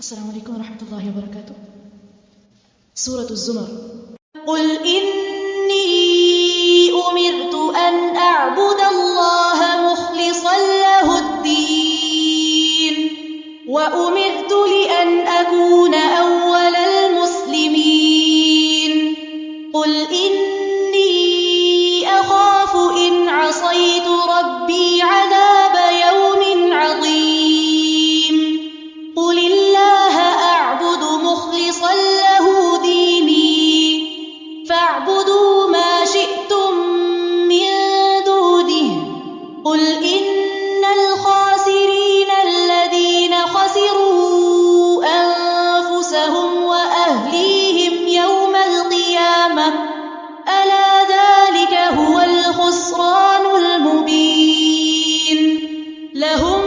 السلام علیکم ورحمۃ اللہ وبرکاتہ۔ سورة الزمر۔ قل انی امرت ان اعبد اللہ مخلصا له الدین وامرت لان اکون اول المسلمین۔ قل انی اخاف ان عصیت ربی عذاب یوم عظیم۔ قل اللہ اعبد مخلصا له دینی فاعبدوا ما شئتم من دونه۔ قل ان الخاسرین الذین خسروا انفسهم واہلیہم یوم القیامہ الا ذلك هو الخسران المبین۔ لهم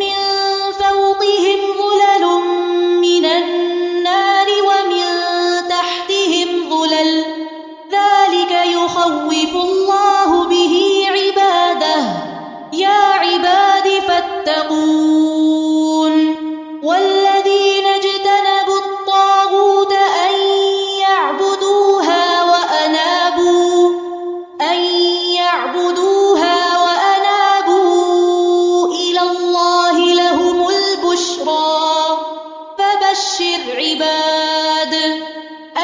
من فوقهم ظلل من النار ومن تحتهم ظلل ذلك يخوف الله به عباده يا عباد فاتقون۔ والذين اجتنبوا الطاغوت أن يعبدوها وأنابوا إلى الله لهم البشرى فبشر عباد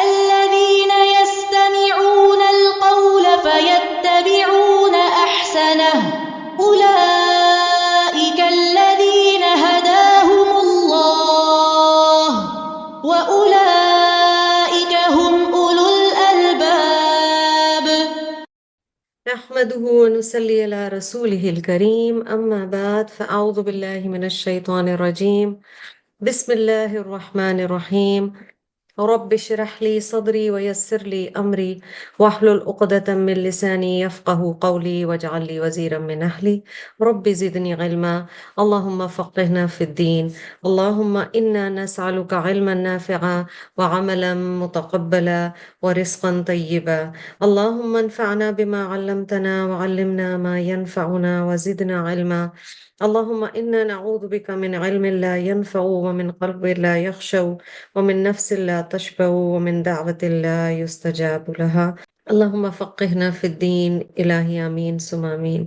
الذين يستمعون القول فيتبعون أحسنه أولئك الذين هداهم الله وأولئك هم أولو الألباب۔ نحمده ونصلي على رسوله الكريم أما بعد فأعوذ بالله من الشيطان الرجيم بسم الله الرحمن الرحيم رب اشرح لي صدري ويسر لي أمري واحلل عقدة من لساني يفقه قولي واجعل لي وزيرا من أهلي رب زدني علما اللهم فقهنا في الدين اللهم إنا نسألك علما نافعا وعملا متقبلا ورزقا طيبا اللهم انفعنا بما علمتنا وعلمنا ما ينفعنا وزدنا علما اللهم إنا نعوذ بك من علم لا ينفع ومن قلب لا يخشع ومن نفس لا تشبع ومن دعوة لا يستجاب لها اللهم فقهنا في الدين إلهي آمين ثم آمين۔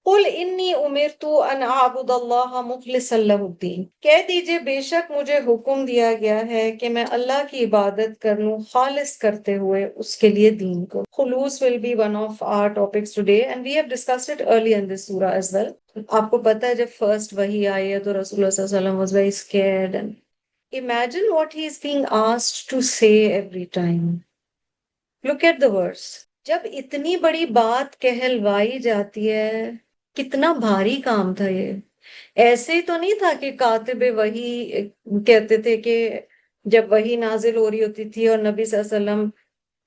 قل انی امرت ان اعبد اللہ مخلصا له الدین، کہہ دیجئے بے شک مجھے حکم دیا گیا ہے کہ میں اللہ کی عبادت کر لوں خالص کرتے ہوئے اس کے لیے دین کو۔ خلوص will be one of our topics today and we have discussed it earlier in this surah as well۔ آپ کو پتہ ہے جب فرسٹ وحی آئی ہے تو رسول اللہ صلی اللہ علیہ وسلم was very scared and imagine what he is being asked to say every time۔ Look at the verse۔ جب اتنی بڑی بات کہلوائی جاتی ہے کتنا بھاری کام تھا یہ۔ ایسے ہی تو نہیں تھا کہ کاتب وحی کہتے تھے کہ جب وحی نازل ہو رہی ہوتی تھی اور نبی صلی اللہ علیہ وسلم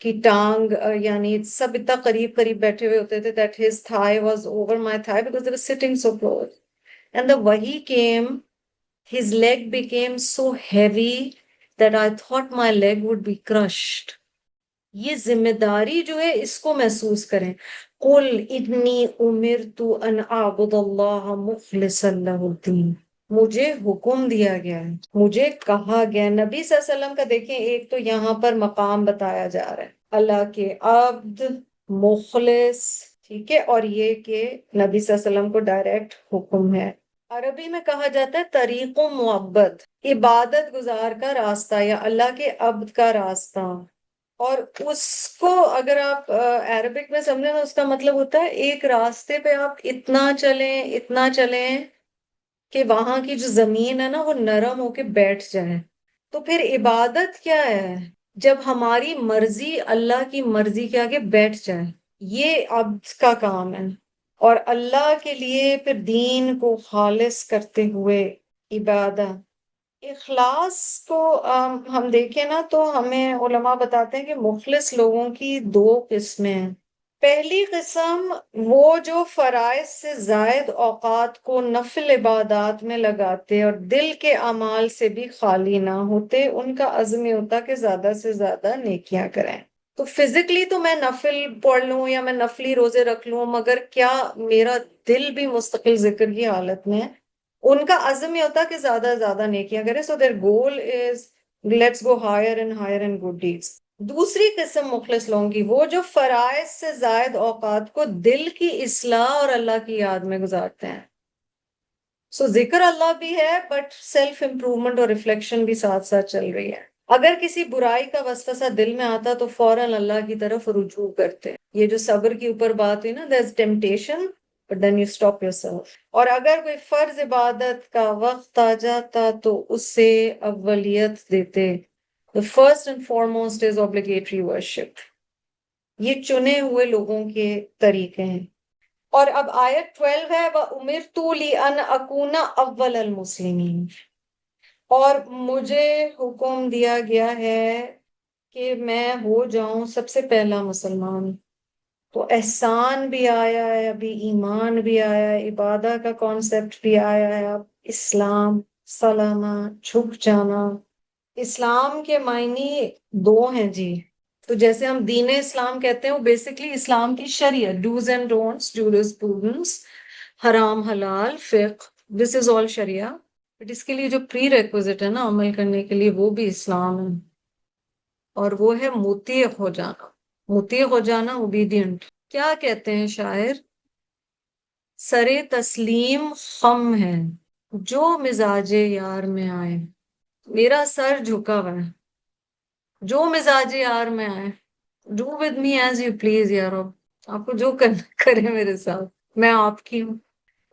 کی ٹانگ یعنی سب اتنا قریب قریب بیٹھے ہوئے ہوتے تھے that his thigh was over my thigh because they were sitting so close and the wahi came, his leg became so heavy that I thought my leg would be crushed۔ یہ ذمہ داری جو ہے اس کو محسوس کریں۔ قل انی امرت ان اعبد اللہ مخلصا له الدین، مجھے حکم دیا گیا ہے، مجھے کہا گیا۔ نبی صلی اللہ علیہ وسلم کا دیکھیں ایک تو یہاں پر مقام بتایا جا رہا ہے اللہ کے عبد مخلص، ٹھیک ہے، اور یہ کہ نبی صلی اللہ علیہ وسلم کو ڈائریکٹ حکم ہے۔ عربی میں کہا جاتا ہے طریق و معبد، عبادت گزار کا راستہ یا اللہ کے عبد کا راستہ، اور اس کو اگر آپ عربک میں سمجھیں تو اس کا مطلب ہوتا ہے ایک راستے پہ آپ اتنا چلیں کہ وہاں کی جو زمین ہے نا وہ نرم ہو کے بیٹھ جائے۔ تو پھر عبادت کیا ہے؟ جب ہماری مرضی اللہ کی مرضی کے آگے بیٹھ جائے، یہ عبد کا کام ہے۔ اور اللہ کے لیے پھر دین کو خالص کرتے ہوئے عبادت۔ اخلاص کو ہم دیکھیں نا تو ہمیں علماء بتاتے ہیں کہ مخلص لوگوں کی دو قسمیں ہیں۔ پہلی قسم وہ جو فرائض سے زائد اوقات کو نفل عبادات میں لگاتے اور دل کے اعمال سے بھی خالی نہ ہوتے، ان کا عزم یہ ہوتا کہ زیادہ سے زیادہ نیکیاں کریں۔ تو فزیکلی تو میں نفل پڑھ لوں یا میں نفلی روزے رکھ لوں، مگر کیا میرا دل بھی مستقل ذکر کی حالت میں ہے؟ ان کا عزم یہ ہوتا کہ زیادہ سے زیادہ نیکیاں کرے. سو their goal is let's go higher and higher in good deeds. دوسری قسم مخلص لوگوں کی وہ جو فرائض سے زائد اوقات کو دل کی اصلاح اور اللہ کی یاد میں گزارتے ہیں. سو ذکر اللہ بھی ہے بٹ سیلف امپروومنٹ اور ریفلیکشن بھی ساتھ ساتھ چل رہی ہے. اگر کسی برائی کا وسوسہ دل میں آتا تو فوراً اللہ کی طرف رجوع کرتے ہیں. یہ جو صبر کے اوپر بات ہوئی نا, there's temptation but then you stop yourself. اور اگر کوئی فرض عبادت کا وقت آ جاتا تو اسے اولیت دیتے. The first and foremost is obligatory worship. یہ چنے ہوئے لوگوں کے طریقے ہیں. اور اب آیت 12 ہے وَأُمِرْتُ لِأَنْ أَكُونَ أَوَّلَ الْمُسْلِمِينَ. اور مجھے حکم دیا گیا ہے کہ میں ہو جاؤں سب سے پہلا مسلمان. تو احسان بھی آیا ہے, ابھی ایمان بھی آیا ہے, عبادہ کا کانسیپٹ بھی آیا ہے, اب اسلام, سلامہ, جھک جانا. اسلام کے معنی دو ہیں جی. تو جیسے ہم دین اسلام کہتے ہیں وہ بیسکلی اسلام کی شریعت, ڈوز اینڈ ڈونٹس, جورسپروڈنس, حرام حلال, فقہ, دس از آل شریعہ. بٹ اس کے لیے جو پری ریکوزٹ ہے نا عمل کرنے کے لیے وہ بھی اسلام ہے, اور وہ ہے مطیع ہو جانا. مطیع ہو جانا, اوبیڈینٹ. کیا کہتے ہیں شاعر, سرے تسلیم خم ہے جو مزاج یار میں آئے. میرا سر جھکا ہوا ہے, جو مزاج یار میں آئے. Do with me as you please یا رب, آپ کو جو کرنا کرے میرے ساتھ, میں آپ کی ہوں.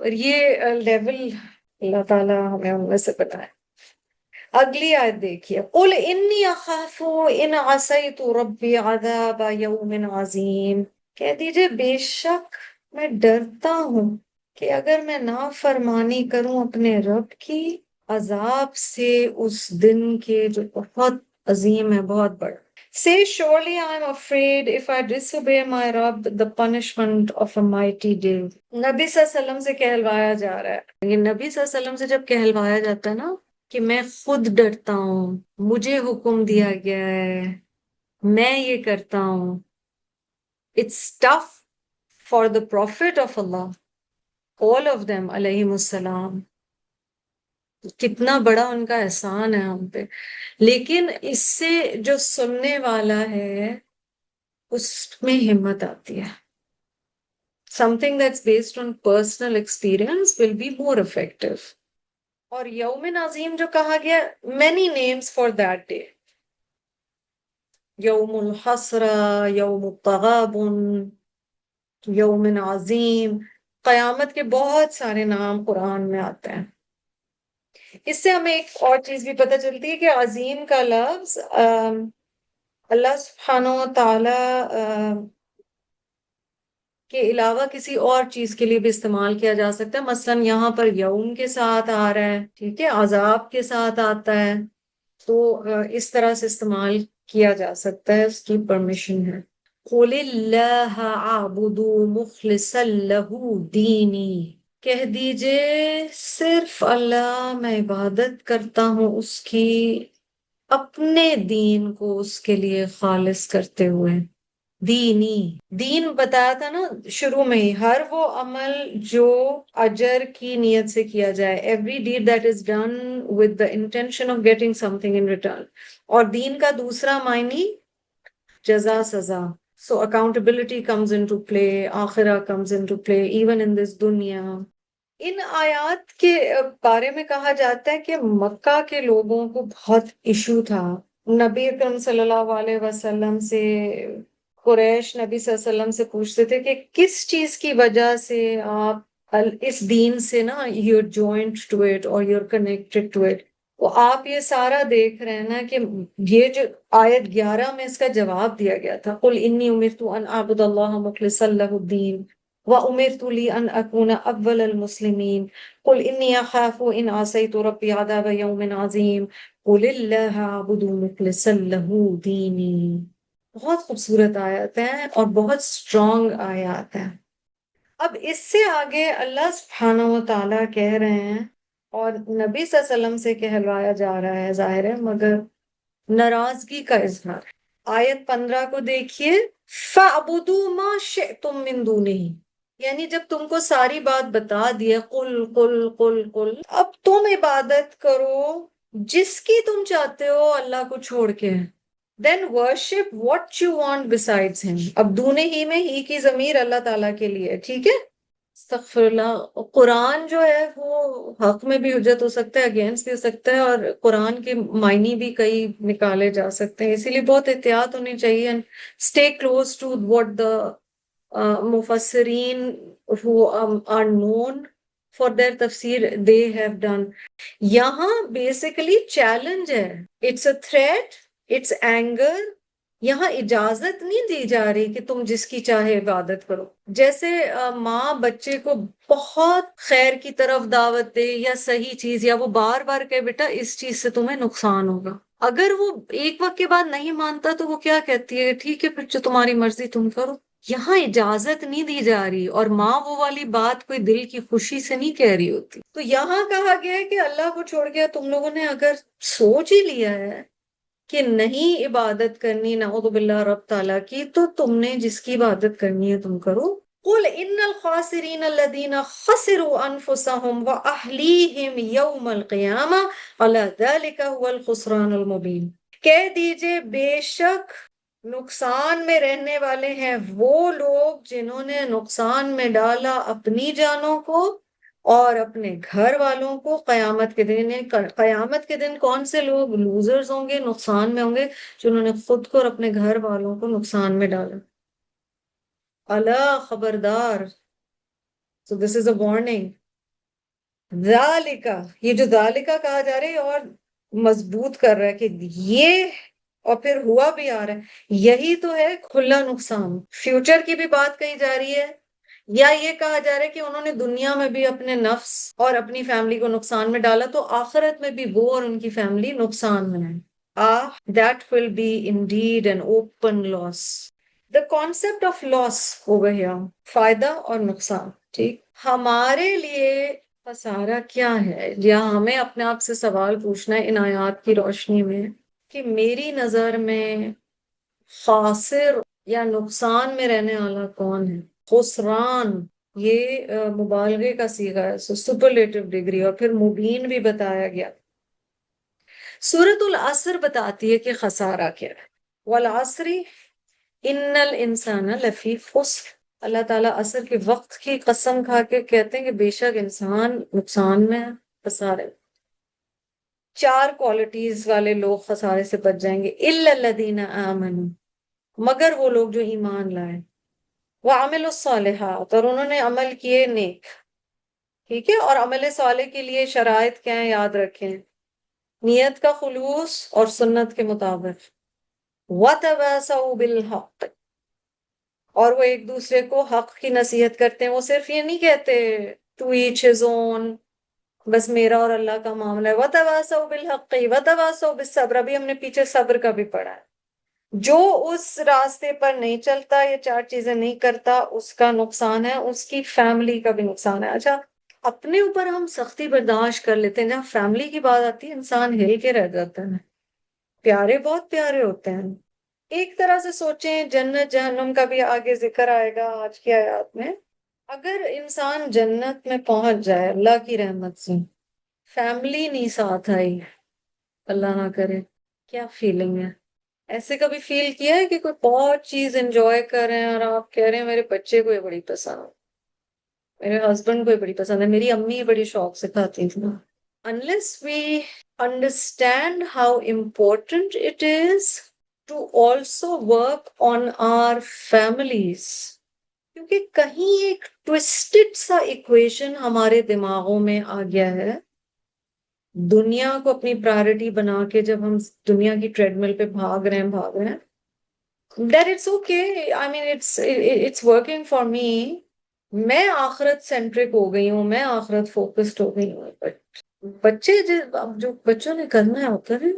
اور یہ لیول اللہ تعالیٰ ہمیں ان میں سے بنائے. اگلی آیت دیکھیے, قل انی اخاف ان عصیت ربی عذاب یوم عظیم. کہہ دیجئے بے شک میں ڈرتا ہوں کہ اگر میں نافرمانی کروں اپنے رب کی, عذاب سے اس دن کے جو بہت عظیم ہے, بہت بڑا. Say surely I am afraid if I disobey my Rabb the punishment of a mighty day. نبی صلی اللہ علیہ وسلم سے کہلوایا جا رہا ہے. یہ نبی صلی اللہ علیہ وسلم سے جب کہلوایا جاتا ہے نا کہ میں خود ڈرتا ہوں, مجھے حکم دیا گیا ہے, میں یہ کرتا ہوں. It's tough for the Prophet of Allah, all of them علیہم السلام. کتنا بڑا ان کا احسان ہے ہم پہ, لیکن اس سے جو سننے والا ہے اس میں ہمت آتی ہے. Something that's based on personal experience will be more effective. اور یوم عظیم جو کہا گیا, many names for that day. یوم الحسرہ, یوم التغابن, یوم عظیم. قیامت کے بہت سارے نام قرآن میں آتے ہیں. اس سے ہمیں ایک اور چیز بھی پتہ چلتی ہے کہ عظیم کا لفظ اللہ سبحانہ و تعالی کے علاوہ کسی اور چیز کے لیے بھی استعمال کیا جا سکتا ہے. مثلا یہاں پر یوم کے ساتھ آ رہا ہے, ٹھیک ہے, عذاب کے ساتھ آتا ہے, تو اس طرح سے استعمال کیا جا سکتا ہے, اس کی پرمیشن ہے. قُلِ اللَّهَ أَعْبُدُ مُخْلِصًا لَهُ دِينِي. کہہ دیجئے صرف اللہ میں عبادت کرتا ہوں اس کی, اپنے دین کو اس کے لیے خالص کرتے ہوئے. دینی, دین بتایا تھا نا شروع میں ہی, ہر وہ عمل جو اجر کی نیت سے کیا جائے, every deed that is done with the intention of getting something in return. اور دین کا دوسرا معنی جزا, سزا. So accountability comes into play, آخرہ comes into play, even in this دنیا. ان آیات کے بارے میں کہا جاتا ہے کہ مکہ کے لوگوں کو بہت ایشو تھا. نبی اکرم صلی اللہ علیہ وسلم سے قریش نبی صلی اللہ علیہ وسلم سے پوچھتے تھے کہ کس چیز کی وجہ سے آپ اس دین سے نا you're joined to it or you're connected to it. وہ آپ یہ سارا دیکھ رہے ہیں نا کہ یہ جو آیت 11 میں اس کا جواب دیا گیا تھا, قُلْ إِنِّي أُمِرْتُ أَنْ أَعْبُدَ اللَّهَ مُخْلِصًا لَهُ الدِّينَ وَأُمِرْتُ لِأَنْ أَكُونَ أَوَّلَ الْمُسْلِمِينَ. قُلْ إِنِّي أَخَافُ إِنْ عَصَيْتُ رَبِّي عَذَابَ يَوْمٍ عَظِيمٍ. قُلِ اللَّهَ أَعْبُدُ مُخْلِصًا لَهُ دِينِي. بہت خوبصورت آیات ہیں اور بہت اسٹرانگ آیات ہیں. اب اس سے آگے اللہ سبحانہ و تعالیٰ کہہ رہے ہیں, اور نبی صلی اللہ علیہ وسلم سے کہلوایا جا رہا ہے, ظاہر ہے, مگر ناراضگی کا اظہار. آیت 15 کو دیکھیے, فَاعْبُدُوا مَا شِئْتُم مِّن دُونِهِ. یعنی جب تم کو ساری بات بتا دیا، قل قل قل قل، اب تم عبادت کرو جس کی تم چاہتے ہو اللہ کو چھوڑ کے، then worship what you want besides him. اب دونے ہی میں ہی کی ضمیر اللہ تعالیٰ کے لیے، ٹھیک ہے. استغفر اللہ. قرآن جو ہے وہ حق میں بھی حجت ہو سکتا ہے، اگینسٹ بھی ہو سکتا ہے، اور قرآن کے معنی بھی کئی نکالے جا سکتے ہیں، اسی لیے بہت احتیاط ہونی چاہیے. And stay close to what the مفسرین who are known for their tafsir they have done. یہاں بیسیکلی چیلنج ہے، it's a threat, it's anger. یہاں اجازت نہیں دی جا رہی کہ تم جس کی چاہے عبادت کرو. جیسے ماں بچے کو بہت خیر کی طرف دعوت دے یا صحیح چیز، یا وہ بار بار کہے بیٹا اس چیز سے تمہیں نقصان ہوگا، اگر وہ ایک وقت کے بعد نہیں مانتا تو وہ کیا کہتی ہے، ٹھیک ہے پھر جو تمہاری مرضی تم کرو. یہاں اجازت نہیں دی جا رہی، اور ماں وہ والی بات کوئی دل کی خوشی سے نہیں کہہ رہی ہوتی. تو یہاں کہا گیا ہے کہ اللہ کو چھوڑ کے تم لوگوں نے اگر سوچ ہی لیا ہے کہ نہیں عبادت کرنی نعوذ باللہ رب تعالیٰ کی، تو تم نے جس کی عبادت کرنی ہے تم کرو. قل ان الخاسرین الذین خسروا انفسهم واہلیہم یوم القیامہ الا ذلک هو الخسران المبین. کہہ دیجئے بے شک نقصان میں رہنے والے ہیں وہ لوگ جنہوں نے نقصان میں ڈالا اپنی جانوں کو اور اپنے گھر والوں کو قیامت کے دن. قیامت کے دن کون سے لوگ لوزرز ہوں گے، نقصان میں ہوں گے؟ جنہوں نے خود کو اور اپنے گھر والوں کو نقصان میں ڈالا. اللہ خبردار. So this is a warning. ذالکا، یہ جو ذالکا کہا جا رہا ہے اور مضبوط کر رہا ہے کہ یہ، اور پھر ہوا بھی آ رہا ہے، یہی تو ہے کھلا نقصان. فیوچر کی بھی بات کہی جا رہی ہے، یا یہ کہا جا رہا ہے کہ انہوں نے دنیا میں بھی اپنے نفس اور اپنی فیملی کو نقصان میں ڈالا تو آخرت میں بھی وہ اور ان کی فیملی نقصان میں ہے. that will be indeed an open loss. The concept of loss over here، فائدہ اور نقصان. ٹھیک، ہمارے لیے خسارہ کیا ہے؟ یا ہمیں اپنے آپ سے سوال پوچھنا ہے ان آیات کی روشنی میں کہ میری نظر میں خاسر یا نقصان میں رہنے والا کون ہے؟ خسران یہ مبالغے کا صیغہ ہے، سپرلیٹو ڈگری، اور پھر مبین بھی بتایا گیا. سورۃ العصر بتاتی ہے کہ خسارہ کیا ہے. والعصر ان الانسان لفی خسر. اللہ تعالیٰ عصر کے وقت کی قسم کھا کے کہتے ہیں کہ بے شک انسان نقصان میں ہے، خسارے. 4 کوالٹیز والے لوگ خسارے سے بچ جائیں گے. الا الذین آمنوا، مگر وہ لوگ جو ایمان لائے، وعملوا الصالحات، اور انہوں نے عمل کیے نیک. ٹھیک ہے، اور عمل صالح کے لیے شرائط کیا ہیں یاد رکھیں، نیت کا خلوص اور سنت کے مطابق. وَتَوَاسَوْا بِالْحَقِّ، اور وہ ایک دوسرے کو حق کی نصیحت کرتے ہیں. وہ صرف یہ نہیں کہتے ٹو ایچ ہز اون، بس میرا اور اللہ کا معاملہ ہے. وَتَوَاسَوْا بِالْحَقِّ وَتَوَاسَوْا بِالصَّبْرِ. ابھی ہم نے پیچھے صبر کا بھی پڑھا ہے. جو اس راستے پر نہیں چلتا، یہ 4 چیزیں نہیں کرتا، اس کا نقصان ہے، اس کی فیملی کا بھی نقصان ہے. اچھا، اپنے اوپر ہم سختی برداشت کر لیتے ہیں، جہاں فیملی کی بات آتی ہے انسان ہل کے رہ جاتا ہے. پیارے بہت پیارے ہوتے ہیں. ایک طرح سے سوچیں، جنت جہنم کا بھی آگے ذکر آئے گا آج کی آیات میں. اگر انسان جنت میں پہنچ جائے اللہ کی رحمت سے، فیملی نہیں ساتھ آئی، اللہ نہ کرے، کیا فیلنگ ہے؟ ایسے کبھی فیل کیا ہے کہ کوئی بہت چیز انجوائے کر رہے ہیں اور آپ کہہ رہے ہیں میرے بچے کو یہ بڑی پسند ہے، میرے ہسبینڈ کو یہ بڑی پسند ہے، میری امی یہ بڑی شوق سے کھاتی تھی. Unless we understand how important it is to also work on our families، کیونکہ کہیں ایک ٹوسٹڈ سا ایکویشن ہمارے دماغوں میں آ گیا ہے. دنیا کو اپنی پرائرٹی بنا کے جب ہم دنیا کی ٹریڈ مل پہ بھاگ رہے ہیں that it's okay, I mean it's working for me. میں آخرت سینٹرک ہو گئی ہوں، میں آخرت فوکسڈ ہو گئی ہوں. بچے جو بچوں نے کرنا ہے وہ کریں.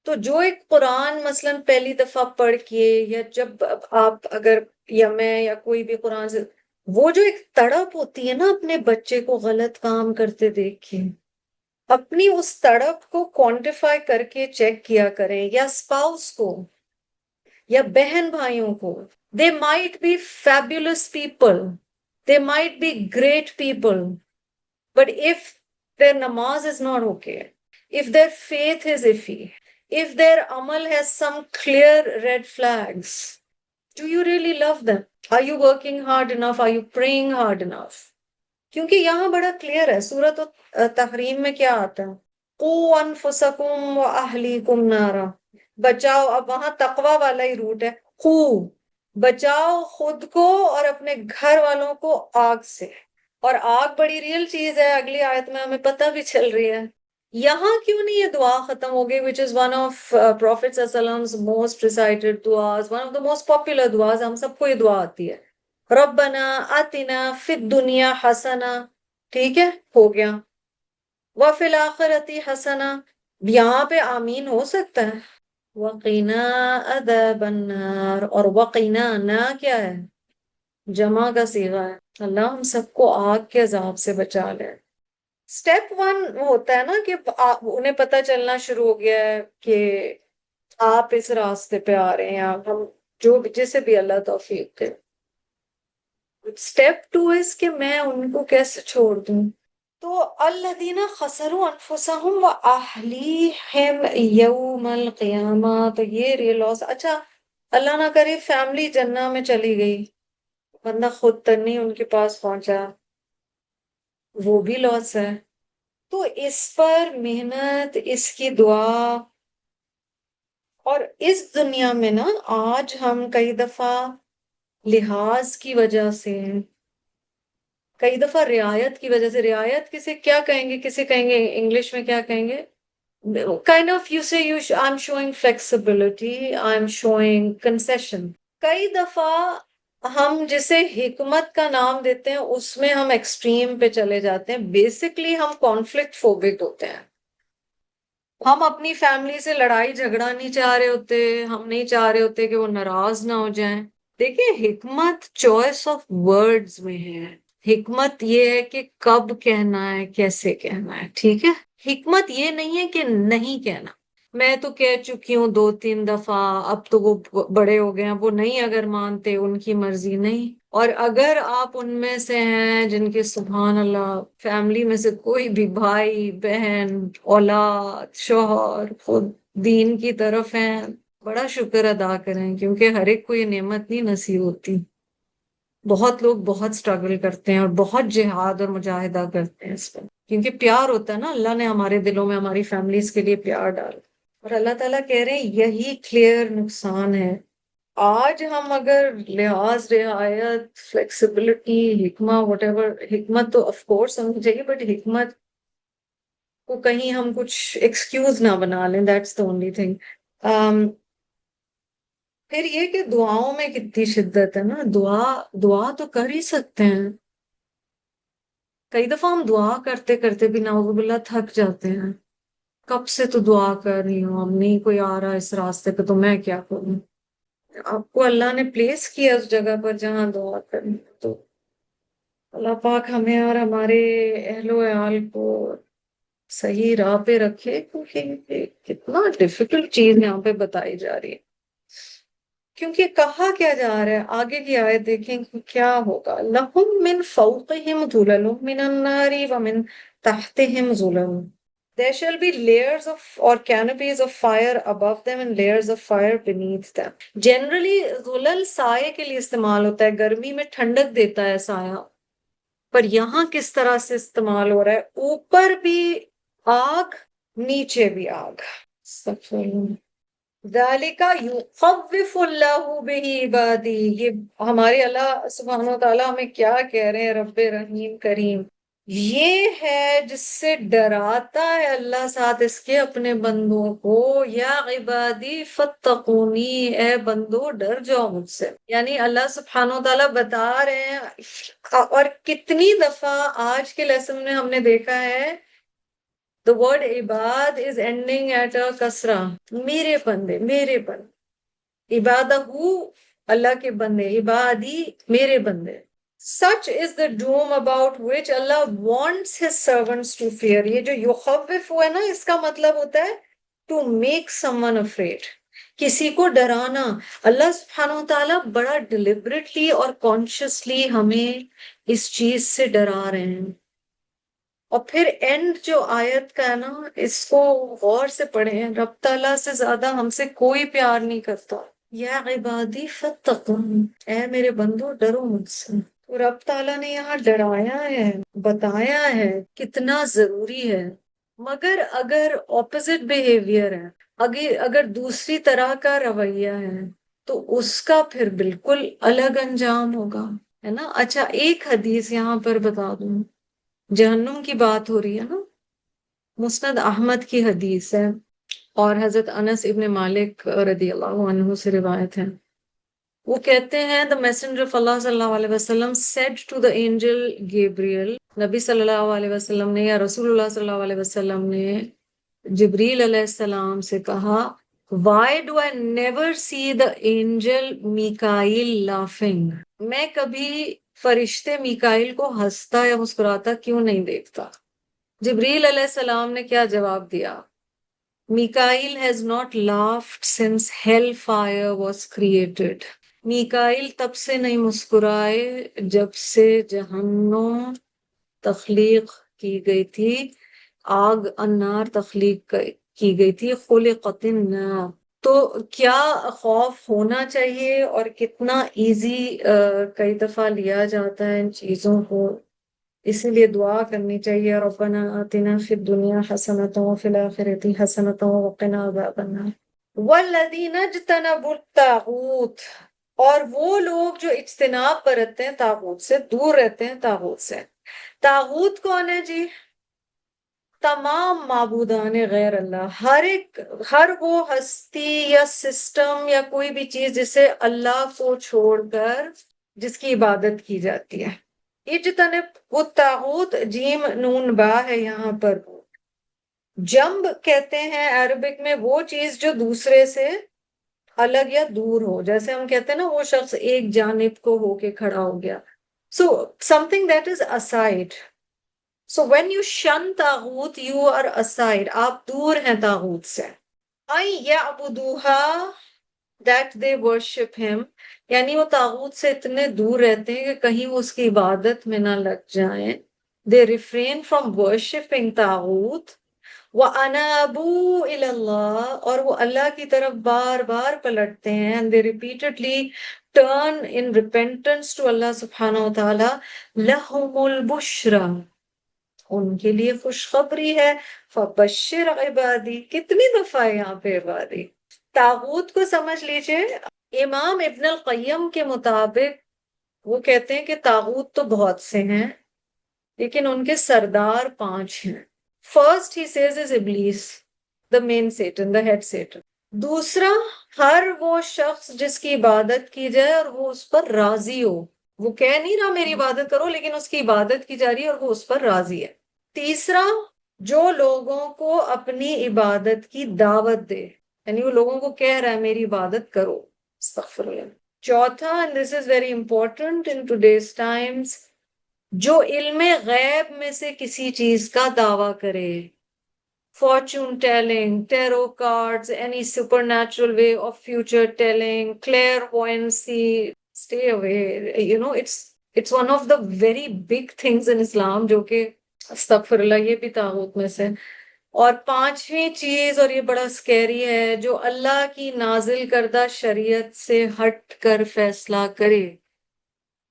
تو جو ایک قرآن مثلا پہلی دفعہ پڑھ کے، یا جب آپ اگر یا میں یا کوئی بھی قرآن سے، وہ جو ایک تڑپ ہوتی ہے نا اپنے بچے کو غلط کام کرتے دیکھ کے، اپنی اس تڑپ کو کوانٹیفائی کر کے چیک کیا کریں. یا اسپاؤس کو یا بہن بھائیوں کو، they might be fabulous people, They might be great people, but if their namaz is not okay, if their faith is iffy, if their amal has some clear red flags, do you really love them? Are you working hard enough? Are you praying hard enough? کیونکہ یہاں بڑا clear ہے سورۃ تحریم میں کیا آتا ہے، قو انفسکم و اہلیکم نارا، بچاؤ. اب وہاں تقوی والا ہی روٹ ہے، قو، بچاؤ خود کو اور اپنے گھر والوں کو آگ سے. اور آگ بڑی ریئل چیز ہے، اگلی آیت میں ہمیں پتہ بھی چل رہی ہے. یہاں کیوں نہیں یہ دعا ختم ہو گئی which is one of Prophet صلی اللہ علیہ وسلم's most recited duas, one of the most popular duas. ہم سب کو یہ دعا آتی ہے، ربنا آتنا فی الدنیا حسنہ، ٹھیک ہے ہو گیا، وفی الآخرۃ حسنہ، یہاں پہ آمین ہو سکتا ہے، وقنا عذاب النار، اور وقنا نا کیا ہے، جمع کا صیغہ ہے. اللہ ہم سب کو آگ کے عذاب سے بچا لے. اسٹیپ ون ہوتا ہے نا کہ انہیں پتہ چلنا شروع ہو گیا ہے کہ آپ اس راستے پہ آ رہے ہیں، ہم جو جسے بھی اللہ توفیق دے. اسٹیپ ٹو اس کہ میں ان کو کیسے چھوڑ دوں. تو الذین خسروا انفسهم واہلیہم یوم القیامہ، تو یہ ریئل لاس. اچھا اللہ نہ کرے فیملی جنہ میں چلی گئی، بندہ خود تک نہیں ان کے پاس پہنچا، وہ بھی لاس ہے. تو اس پر محنت، اس کی دعا. اور اس دنیا میں نا آج ہم کئی دفعہ لحاظ کی وجہ سے، کئی دفعہ رعایت کی وجہ سے، رعایت کسے کیا کہیں گے، کسے کہیں گے انگلش میں کیا کہیں گے، kind of you say I'm showing flexibility, I'm showing concession. کئی دفعہ ہم جسے حکمت کا نام دیتے ہیں اس میں ہم ایکسٹریم پہ چلے جاتے ہیں. بیسکلی ہم کانفلکٹ فوبک ہوتے ہیں. ہم اپنی فیملی سے لڑائی جھگڑا نہیں چاہ رہے ہوتے، ہم نہیں چاہ رہے ہوتے کہ وہ ناراض نہ ہو جائیں. دیکھیں حکمت چوائس آف ورڈز میں ہے. حکمت یہ ہے کہ کب کہنا ہے، کیسے کہنا ہے، ٹھیک ہے. حکمت یہ نہیں ہے کہ نہیں کہنا. میں تو کہہ چکی ہوں 2-3 دفعہ، اب تو وہ بڑے ہو گئے ہیں، وہ نہیں اگر مانتے ان کی مرضی نہیں. اور اگر آپ ان میں سے ہیں جن کے سبحان اللہ فیملی میں سے کوئی بھی بھائی بہن اولاد شوہر خود دین کی طرف ہیں، بڑا شکر ادا کریں، کیونکہ ہر ایک کو یہ نعمت نہیں نصیب ہوتی. بہت لوگ بہت سٹرگل کرتے ہیں اور بہت جہاد اور مجاہدہ کرتے ہیں اس پہ، کیونکہ پیار ہوتا ہے نا، اللہ نے ہمارے دلوں میں ہماری فیملیز کے لیے پیار ڈالا. اور اللہ تعالیٰ کہہ رہے ہیں یہی کلیئر نقصان ہے. آج ہم اگر لحاظ، رعایت، فلیکسیبلٹی، حکمہ وٹ ایور، حکمت تو آف کورس ہمیں چاہیے، بٹ حکمت کو کہیں ہم کچھ ایکسکیوز نہ بنا لیں. That's the only thing. پھر یہ کہ دعاؤں میں کتنی شدت ہے نا. دعا تو کر ہی سکتے ہیں. کئی دفعہ ہم دعا کرتے کرتے بھی نعوذ باللہ تھک جاتے ہیں. کب سے تو دعا کر رہی ہوں، اب نہیں کوئی آ رہا اس راستے پہ تو میں کیا کروں. آپ کو اللہ نے پلیس کیا اس جگہ پر جہاں دعا کرنی، تو اللہ پاک ہمیں اور ہمارے اہل و عیال کو صحیح راہ پہ رکھے، کیونکہ یہ کتنا ڈیفیکلٹ چیز یہاں پہ بتائی جا رہی ہے. کیونکہ کہا کیا جا رہا ہے، آگے کی آیت دیکھیں کہ کیا ہوگا. لَهُم مِّن فَوْقِهِمْ ظُلَلٌ مِّنَ النَّارِ وَمِن تَحْتِهِمْ ظُلَلٌ. There shall be layers of or canopies of fire above them and layers of fire beneath them. Generally ظلل سائے کے لیے استعمال ہوتا ہے، گرمی میں ٹھنڈک دیتا ہے سایہ. پر یہاں کس طرح سے استعمال ہو رہا ہے، اوپر بھی آگ نیچے بھی آگ. استغفر اللہ. ذالک یخوف اللہ بہ عبادی، یہ ہمارے اللہ سبحانہ وتعالیٰ ہمیں کیا کہہ رہے ہیں، رب رحیم کریم. یہ ہے جس سے ڈراتا ہے اللہ ساتھ اس کے اپنے بندوں کو. یا عبادی فتقونی، اے بندو ڈر جاؤ مجھ سے. یعنی اللہ سبحانہ وتعالیٰ بتا رہے ہیں. اور کتنی دفعہ آج کے لیسن میں ہم نے دیکھا ہے the word عباد is ending at a کسرہ. میرے بندے، میرے بندے، عبادہ اللہ کے بندے، عبادی میرے بندے. Such is the doom about which Allah wants his servants to fear. یہ جو یخوف ہے نا، اس کا مطلب ہوتا ہے to make someone afraid. کسی کو ڈرانا. اللہ سبحانہ و تعالیٰ بڑا ڈیلیبریٹلی اور کانشیسلی ہمیں اس چیز سے ڈرا رہے ہیں. اور پھر اینڈ جو آیت کا ہے نا، اس کو غور سے پڑھیں. رب تعالیٰ سے زیادہ ہم سے کوئی پیار نہیں کرتا. یا عبادی فتقون، اے میرے بندو ڈرو مجھ سے. تو رب تعالیٰ نے یہاں ڈرایا ہے، بتایا ہے کتنا ضروری ہے. مگر اگر اپوزٹ بیہیویئر ہے، اگر دوسری طرح کا رویہ ہے، تو اس کا پھر بالکل الگ انجام ہوگا، ہے نا. اچھا، ایک حدیث یہاں پر بتا دوں. جہنم کی بات ہو رہی ہے نا، مسند احمد کی حدیث ہے، اور حضرت انس ابن مالک رضی اللہ عنہ سے روایت ہے. وہ کہتے ہیں the messenger of Allah صلی اللہ علیہ وسلم said to the angel Gabriel، نبی صلی اللہ علیہ وسلم نے یا رسول اللہ صلی اللہ علیہ وسلم نے جبریل علیہ السلام سے کہا why do I never see the angel Mikael laughing؟ میں کبھی فرشتے میکائیل کو ہنستا یا مسکراتا کیوں نہیں دیکھتا؟ جبریل علیہ السلام نے کیا جواب دیا؟ Mikail has not laughed since hellfire was created۔ Mikail تب سے نہیں مسکرائے جب سے جہنم تخلیق کی گئی تھی، آگ النار تخلیق کی گئی تھی، خلقت النار۔ تو کیا خوف ہونا چاہیے، اور کتنا ایزی کئی دفعہ لیا جاتا ہے ان چیزوں کو. اسی لیے دعا کرنی چاہیے، ربنا آتنا فی الدنیا حسنۃ وفی الآخرۃ حسنۃ وقنا عذاب النار۔ والذین اجتنبوا الطاغوت، اور وہ لوگ جو اجتناب برتتے ہیں طاغوت سے، دور رہتے ہیں طاغوت سے. طاغوت کون ہے جی؟ تمام معبودان غیر اللہ، ہر وہ ہستی یا سسٹم یا کوئی بھی چیز جسے اللہ کو چھوڑ کر جس کی عبادت کی جاتی ہے. اجتنب الطاغوت، جیم نون با ہے یہاں پر. جنب کہتے ہیں عربک میں وہ چیز جو دوسرے سے الگ یا دور ہو، جیسے ہم کہتے ہیں نا وہ شخص ایک جانب کو ہو کے کھڑا ہو گیا. سو something that is aside. So when you shun طاغوت you are aside، آپ دور ہیں طاغوت سے. يَعْبُدُوهَا، that they worship him، یعنی وہ طاغوت سے اتنے دور رہتے ہیں کہ کہیں وہ اس کی عبادت میں نہ لگ جائیں. They refrain from worshipping طاغوت. وَأَنَابُوا إِلَى اللَّهِ، اور وہ اللہ کی طرف بار بار پلٹتے ہیں. And they repeatedly turn in repentance to Allah سبحانہ و تعالی. لَهُمُ الْبُشْرَى، ان کے لیے خوشخبری ہے. فَبَشِّرْ عِبَادِي، کتنی دفعہ یہاں پہ عبادی. طاغوت کو سمجھ لیجئے. امام ابن القیم کے مطابق وہ کہتے ہیں کہ طاغوت تو بہت سے ہیں، لیکن ان کے سردار 5 ہیں. فرسٹ ہی سیز از ابلیس، the main Satan, the head Satan. دوسرا، ہر وہ شخص جس کی عبادت کی جائے اور وہ اس پر راضی ہو. وہ کہہ نہیں رہا میری عبادت کرو، لیکن اس کی عبادت کی جا رہی ہے اور وہ اس پر راضی ہے. تیسرا، جو لوگوں کو اپنی عبادت کی دعوت دے، یعنی وہ لوگوں کو کہہ رہا ہے میری عبادت کرو. استغفر اللہ. چوتھا، and this is very important in today's times، جو علم غیب میں سے کسی چیز کا دعویٰ کرے. fortune telling, tarot cards, any supernatural way of future telling, clairvoyancy, stay away. You know, it's one of the very big things in Islam جو کہ استغفر اللہ یہ بھی طاغوت میں سے. اور 5ویں چیز، اور یہ بڑا سکیری ہے، جو اللہ کی نازل کردہ شریعت سے ہٹ کر فیصلہ کرے.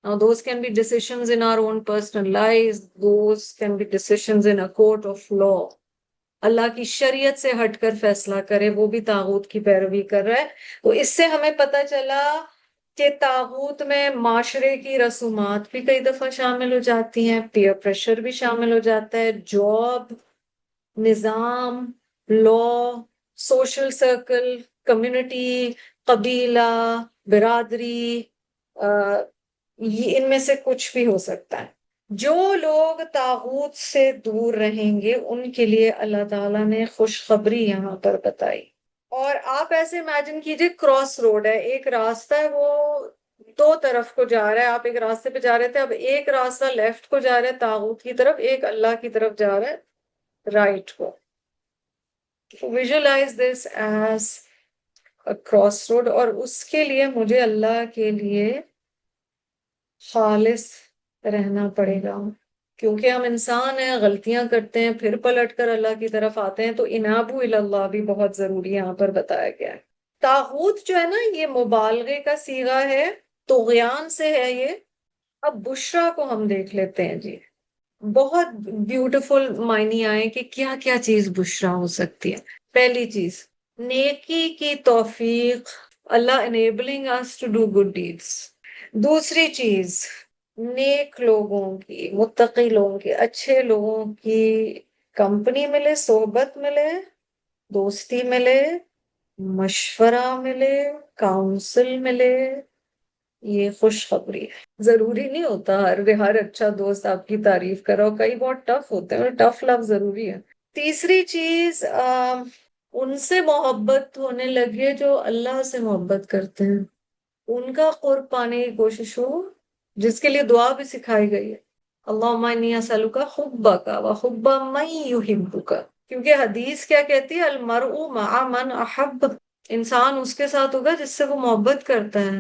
Now those can be decisions in our own personal lives, those can be decisions in a court of law. اللہ کی شریعت سے ہٹ کر فیصلہ کرے، وہ بھی طاغوت کی پیروی کر رہا ہے. تو اس سے ہمیں پتہ چلا کہ طاغوت میں معاشرے کی رسومات بھی کئی دفعہ شامل ہو جاتی ہیں، پیئر پریشر بھی شامل ہو جاتا ہے، جاب، نظام، لا، سوشل سرکل، کمیونٹی، قبیلہ، برادری، ان میں سے کچھ بھی ہو سکتا ہے. جو لوگ طاغوت سے دور رہیں گے ان کے لیے اللہ تعالیٰ نے خوشخبری یہاں پر بتائی. اور آپ ایسے امیجن کیجئے کراس روڈ ہے، ایک راستہ ہے وہ 2 طرف کو جا رہا ہے. آپ ایک راستے پہ جا رہے تھے، اب ایک راستہ لیفٹ کو جا رہا ہے طاغوت کی طرف، ایک اللہ کی طرف جا رہا ہے رائٹ کو. ویژولائز دس ایز کراس روڈ، اور اس کے لیے مجھے اللہ کے لیے خالص رہنا پڑے گا، کیونکہ ہم انسان ہیں، غلطیاں کرتے ہیں، پھر پلٹ کر اللہ کی طرف آتے ہیں، تو انابو اللہ بھی بہت ضروری یہاں پر بتایا گیا ہے۔ طاغوت جو ہے نا، یہ مبالغے کا صیغہ ہے، طغیان سے ہے یہ۔ اب بشرا کو ہم دیکھ لیتے ہیں جی، بہت بیوٹیفل معنی آئے کہ کیا کیا چیز بشرا ہو سکتی ہے۔ پہلی چیز، نیکی کی توفیق، اللہ enabling us to do good deeds۔ دوسری چیز، نیک لوگوں کی، متقی لوگوں کی، اچھے لوگوں کی کمپنی ملے، صحبت ملے، دوستی ملے، مشورہ ملے، کاؤنسل ملے، یہ خوشخبری ہے۔ ضروری نہیں ہوتا ہر اچھا دوست آپ کی تعریف کرو، کئی بہت ٹف ہوتے ہیں، اور ٹف لفظ ضروری ہے۔ تیسری چیز، ان سے محبت ہونے لگے جو اللہ سے محبت کرتے ہیں، ان کا قرب پانے کی کوشش ہو، جس کے لیے دعا بھی سکھائی گئی ہے، اللہم انی اسألک حبک وحب من یحبک، کیونکہ حدیث کیا کہتی ہے، المرء مع من احب، انسان اس کے ساتھ ہوگا جس سے وہ محبت کرتا ہے۔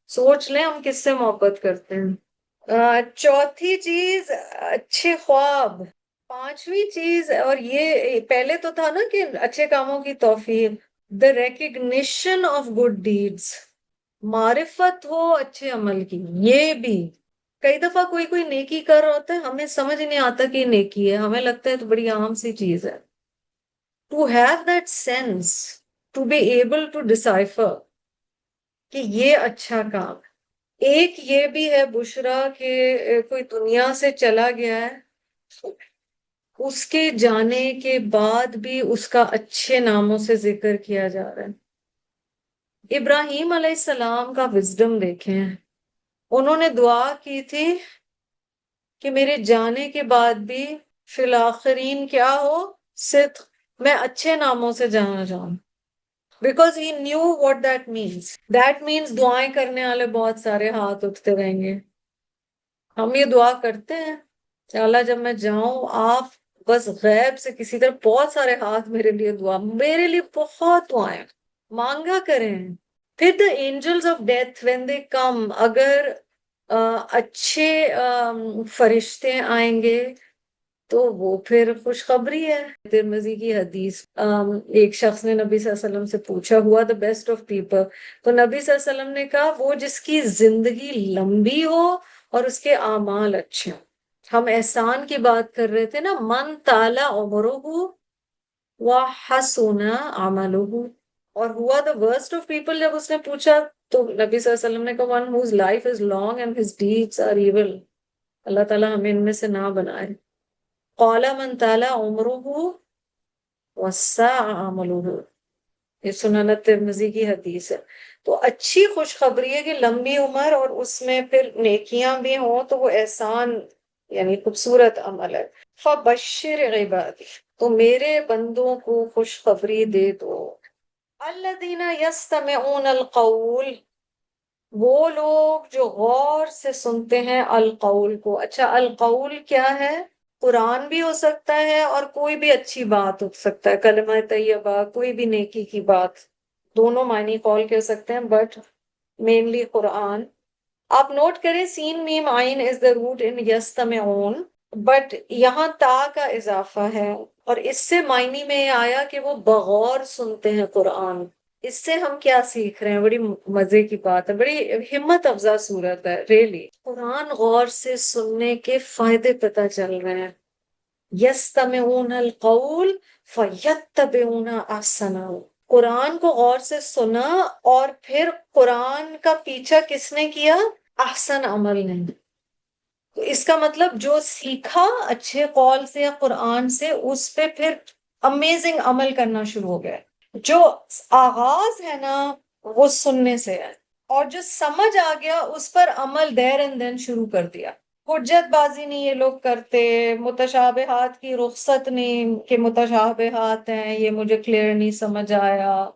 سوچ لیں ہم کس سے محبت کرتے ہیں۔ چوتھی چیز، اچھے خواب۔ پانچویں چیز، اور یہ پہلے تو تھا نا کہ اچھے کاموں کی توفیق، the recognition of good deeds، معرفت ہو اچھے عمل کی۔ یہ بھی کئی دفعہ کوئی نیکی کر رہا ہوتا ہے، ہمیں سمجھ نہیں آتا کہ یہ نیکی ہے، ہمیں لگتا ہے تو بڑی عام سی چیز ہے۔ to have that sense, to be able to decipher کہ یہ اچھا کام ہے۔ ایک یہ بھی ہے بشرا کہ کوئی دنیا سے چلا گیا ہے، اس کے جانے کے بعد بھی اس کا اچھے ناموں سے ذکر کیا جا رہا ہے۔ ابراہیم علیہ السلام کا وزڈم دیکھیں، انہوں نے دعا کی تھی کہ میرے جانے کے بعد بھی فی الآخرین کیا ہو، صدق، میں اچھے ناموں سے جانا جاؤں، because he knew what that means۔ that means دعائیں کرنے والے بہت سارے ہاتھ اٹھتے رہیں گے۔ ہم یہ دعا کرتے ہیں کہ اللہ جب میں جاؤں، آپ بس غیب سے کسی طرح بہت سارے ہاتھ میرے لیے دعا، میرے لیے بہت دعائیں مانگا کریں۔ پھر the angels of death when they come، اگر اچھے فرشتے آئیں گے تو وہ پھر خوشخبری ہے۔ ترمذی کی حدیث، ایک شخص نے نبی صلی اللہ علیہ وسلم سے پوچھا ہوا the best of people، تو نبی صلی اللہ علیہ وسلم نے کہا وہ جس کی زندگی لمبی ہو اور اس کے اعمال اچھے ہوں۔ ہم احسان کی بات کر رہے تھے نا، من طال عمرہ وحسن عملہ، اور ہوا the worst of people جب اس نے پوچھا تو نبی صلی اللہ علیہ وسلم نے کہا one whose life is long and his deeds are evil۔ اللہ تعالیٰ ہمیں ان میں سے نہ بنائے۔ قال من طال عمرہ وسع عملہ، یہ سنن ترمذی کی حدیث ہے۔ تو اچھی خوشخبری ہے کہ لمبی عمر اور اس میں پھر نیکیاں بھی ہوں، تو وہ احسان یعنی خوبصورت عمل ہے۔ فبشر عبادی، تو میرے بندوں کو خوشخبری دے دو۔ الذین یستمعون القول، وہ لوگ جو غور سے سنتے ہیں القول کو۔ اچھا، القول کیا ہے؟ قرآن بھی ہو سکتا ہے اور کوئی بھی اچھی بات ہو سکتا ہے، کلمہ طیبہ، کوئی بھی نیکی کی بات، دونوں معنی قول کے ہو سکتے ہیں، بٹ مینلی قرآن۔ آپ نوٹ کریں سین میم عین از دا روٹ ان یستمعون، بٹ یہاں تا کا اضافہ ہے، اور اس سے معنی میں یہ آیا کہ وہ بغور سنتے ہیں قرآن۔ اس سے ہم کیا سیکھ رہے ہیں؟ بڑی مزے کی بات ہے، بڑی ہمت افزا صورت ہے ریلی۔ قرآن غور سے سننے کے فائدے پتہ چل رہے ہیں۔ یستمعون القول فیتبعون احسنہ، قرآن کو غور سے سنا اور پھر قرآن کا پیچھا کس نے کیا؟ احسن عمل نے۔ تو اس کا مطلب جو سیکھا اچھے قول سے یا قرآن سے، اس پہ پھر امیزنگ عمل کرنا شروع ہو گیا۔ جو آغاز ہے نا وہ سننے سے ہے، اور جو سمجھ آ گیا اس پر عمل دیر اینڈ دین شروع کر دیا۔ حجت بازی نہیں یہ لوگ کرتے، متشابہات کی رخصت نہیں کہ متشابہات ہیں یہ مجھے کلیئر نہیں سمجھ آیا،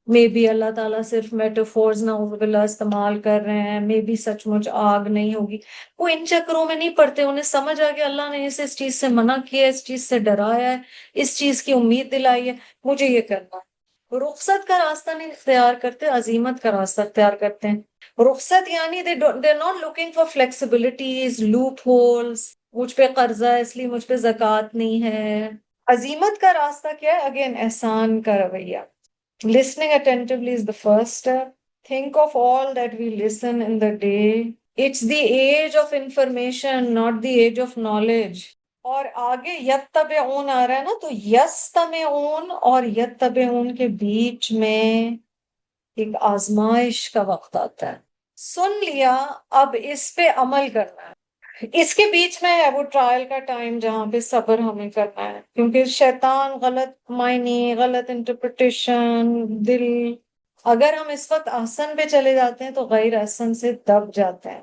مے بی اللہ تعالیٰ صرف میٹافورز نعوذ باللہ استعمال کر رہے ہیں، مے بی سچ مچ آگ نہیں ہوگی۔ وہ ان چکروں میں نہیں پڑتے، انہیں سمجھ آ گیا اللہ نے اسے اس چیز سے منع کیا ہے، اس چیز سے ڈرایا ہے، اس چیز کی امید دلائی ہے، مجھے یہ کرنا ہے۔ رخصت کا راستہ نہیں اختیار کرتے، عزیمت کا راستہ اختیار کرتے ہیں۔ رخصت یعنی they're not looking for flexibilities, loopholes، مجھ پہ قرضہ ہے اس لیے مجھ پہ زکوٰۃ نہیں ہے۔ عزیمت کا راستہ کیا ہے؟ اگین احسان کا رویہ۔ Listening attentively is the first step. Think of all that we listen in the day. It's the age of information, not the age of knowledge. اور آگے یتبعون آ رہا ہے نا، تو یستمعون اور یتبعون کے بیچ میں ایک آزمائش کا وقت آتا ہے۔ سن لیا، اب اس پہ عمل کرنا ہے۔ اس کے بیچ میں ہے وہ ٹرائل کا ٹائم جہاں پہ صبر ہمیں کرنا ہے، کیونکہ شیطان غلط معنی، غلط انٹرپریٹیشن، دل، اگر ہم اس وقت احسن پہ چلے جاتے ہیں تو غیر احسن سے دب جاتے ہیں۔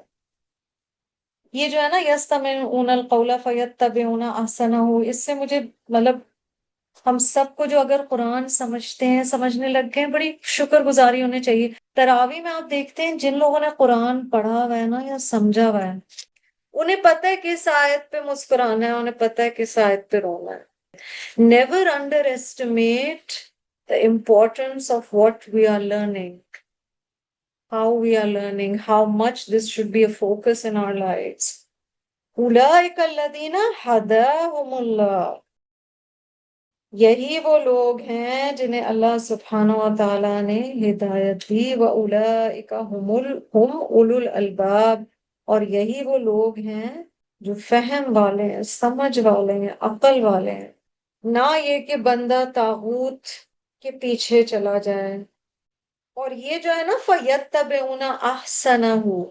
یہ جو ہے نا یستمعون القول فیتبعون احسنہ، اس سے مجھے مطلب ہم سب کو جو اگر قرآن سمجھتے ہیں، سمجھنے لگ گئے ہیں، بڑی شکر گزاری ہونی چاہیے۔ تراویح میں آپ دیکھتے ہیں جن لوگوں نے قرآن پڑھا ہوا ہے نا یا سمجھا ہوا ہے، انہیں پتہ ہے کس آیت پہ مسکرانا ہے، انہیں پتہ ہے کس آیت پہ رونا ہے۔ Never underestimate the importance of what we are learning, how we are learning, how much this should be a focus in our lives. أولئك الذين هداهم الله، یہی وہ لوگ ہیں جنہیں اللہ سبحانہ و تعالیٰ نے ہدایت دی۔ وَأُولَئِكَ هُمْ أُولُو الْأَلْبَابِ، اور یہی وہ لوگ ہیں جو فہم والے ہیں، سمجھ والے ہیں، عقل والے ہیں۔ نہ یہ کہ بندہ طاغوت کے پیچھے چلا جائے۔ اور یہ جو ہے نا فَيَتَّبِعُونَ أَحْسَنَهُ،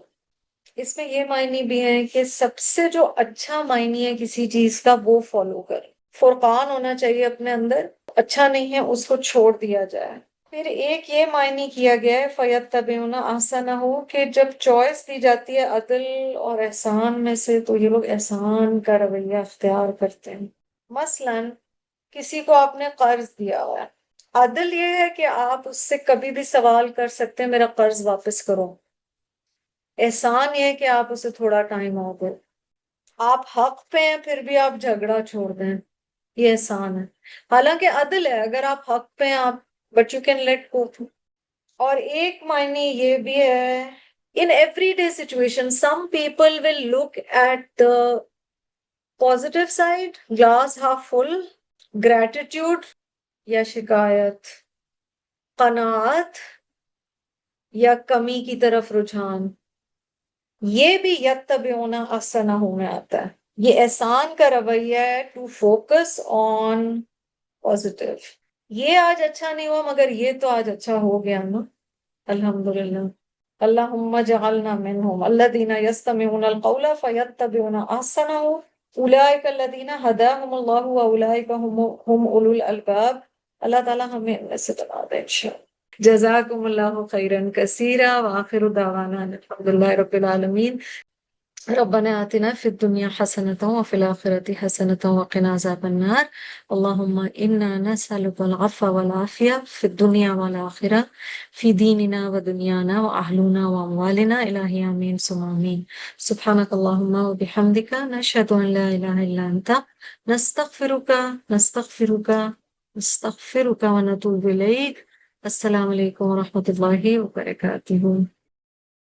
اس میں یہ معنی بھی ہے کہ سب سے جو اچھا معنی ہے کسی چیز کا وہ فالو کرے۔ فرقان ہونا چاہیے اپنے اندر، اچھا نہیں ہے اس کو چھوڑ دیا جائے۔ پھر ایک یہ معنی کیا گیا ہے فَيَتَّبِعُونَ أَحْسَنَهُ، کہ جب چوائس دی جاتی ہے عدل اور احسان میں سے تو یہ لوگ احسان کا رویہ اختیار کرتے ہیں۔ مثلا کسی کو آپ نے قرض دیا ہوا ہے، عدل یہ ہے کہ آپ اس سے کبھی بھی سوال کر سکتے ہیں میرا قرض واپس کرو۔ احسان یہ ہے کہ آپ اسے تھوڑا ٹائم اور دو۔ آپ حق پہ ہیں پھر بھی آپ جھگڑا چھوڑ دیں، یہ احسان ہے۔ حالانکہ عدل ہے، اگر آپ حق پہ ہیں آپ but you can let go. اور ایک معنی یہ بھی ہے in everyday situation some people will look at the positive side, glass half full، gratitude یا شکایت، قناعت یا کمی کی طرف رجحان۔ یہ بھی یتبعون احسنہ میں آتا ہے، یہ احسان کا رویہ ہے ٹو فوکس آن پازیٹیو۔ یہ آج اچھا نہیں ہوا مگر یہ تو آج اچھا ہو گیا نا، الحمدللہ۔ اللہم اجعلنا منہم الذین یستمعون القول فیتبعون احسنہ اولئک الذین ہداہم اللہ واولئک هم اولو الالباب۔ اللہ تعالیٰ ہمیں ان میں سے بنا دے انشاءاللہ۔ جزاکم اللہ خیرا کثیرا، وآخر دعوانا الحمد للہ رب العالمین۔ ربنا آتنا في الدنيا حسنة وفي الآخرة حسنة وقنا عذاب النار۔ اللهم إنا نسألك العفو والعافية في الدنيا والآخرة، في ديننا ودنيانا وأهلنا وأموالنا، إلهي آمين ثم آمين۔ سبحانك اللهم وبحمدك، نشهد أن لا إله إلا أنت، نستغفرك ونتوب إليك۔ السلام علیکم ورحمۃ اللہ وبرکاتہ۔